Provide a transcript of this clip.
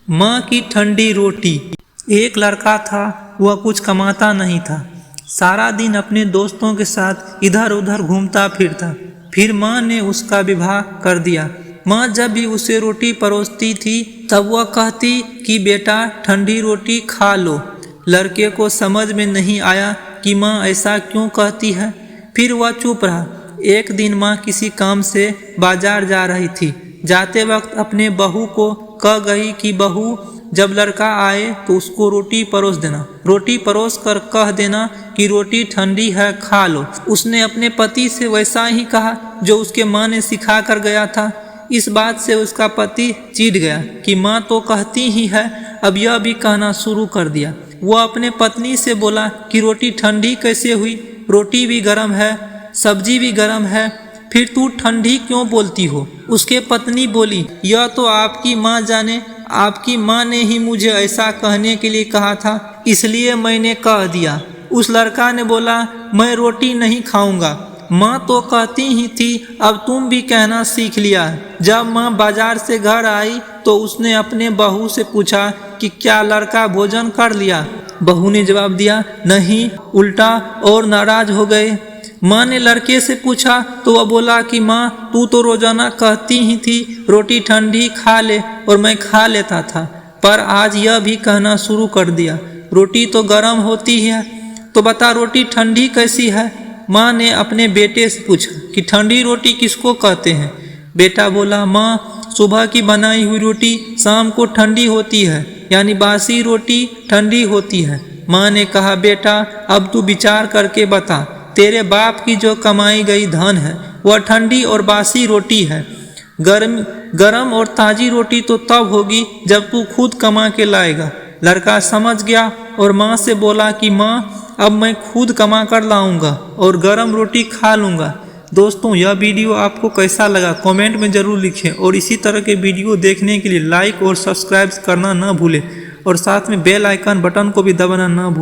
माँ की ठंडी रोटी। एक लड़का था, वह कुछ कमाता नहीं था। सारा दिन अपने दोस्तों के साथ इधर उधर घूमता फिरता। फिर माँ ने उसका विवाह कर दिया। माँ जब भी उसे रोटी परोसती थी तब वह कहती कि बेटा ठंडी रोटी खा लो। लड़के को समझ में नहीं आया कि माँ ऐसा क्यों कहती है। फिर वह चुप रहा। एक दिन माँ किसी काम से बाजार जा रही थी। जाते वक्त अपने बहू को कह गई कि बहू जब लड़का आए तो उसको रोटी परोस देना। रोटी परोस कर कह देना कि रोटी ठंडी है, खा लो। उसने अपने पति से वैसा ही कहा जो उसके माँ ने सिखा कर गया था। इस बात से उसका पति चिढ़ गया कि माँ तो कहती ही है, अब यह भी कहना शुरू कर दिया। वह अपने पत्नी से बोला कि रोटी ठंडी कैसे हुई? रोटी भी गर्म है, सब्जी भी गर्म है, फिर तू ठंडी क्यों बोलती हो? उसके पत्नी बोली, यह तो आपकी माँ जाने, आपकी माँ ने ही मुझे ऐसा कहने के लिए कहा था, इसलिए मैंने कह दिया। उस लड़का ने बोला, मैं रोटी नहीं खाऊंगा, माँ तो कहती ही थी, अब तुम भी कहना सीख लिया। जब माँ बाजार से घर आई तो उसने अपने बहू से पूछा कि क्या लड़का भोजन कर लिया? बहू ने जवाब दिया, नहीं, उल्टा और नाराज हो गए। माँ ने लड़के से पूछा तो वह बोला कि माँ तू तो रोजाना कहती ही थी रोटी ठंडी खा ले, और मैं खा लेता था, पर आज यह भी कहना शुरू कर दिया रोटी तो गर्म होती है, तो बता रोटी ठंडी कैसी है? माँ ने अपने बेटे से पूछा कि ठंडी रोटी किसको कहते हैं? बेटा बोला, माँ सुबह की बनाई हुई रोटी शाम को ठंडी होती है, यानी बासी रोटी ठंडी होती है। माँ ने कहा, बेटा अब तू विचार करके बता, तेरे बाप की जो कमाई गई धन है वह ठंडी और बासी रोटी है। गरम और ताजी रोटी तो तब होगी जब तू खुद कमा के लाएगा। लड़का समझ गया और माँ से बोला कि माँ अब मैं खुद कमा कर लाऊंगा और गरम रोटी खा लूँगा। दोस्तों, यह वीडियो आपको कैसा लगा कमेंट में ज़रूर लिखें, और इसी तरह के वीडियो देखने के लिए लाइक और सब्सक्राइब करना ना भूलें, और साथ में बेल आइकन बटन को भी दबाना ना भूलें।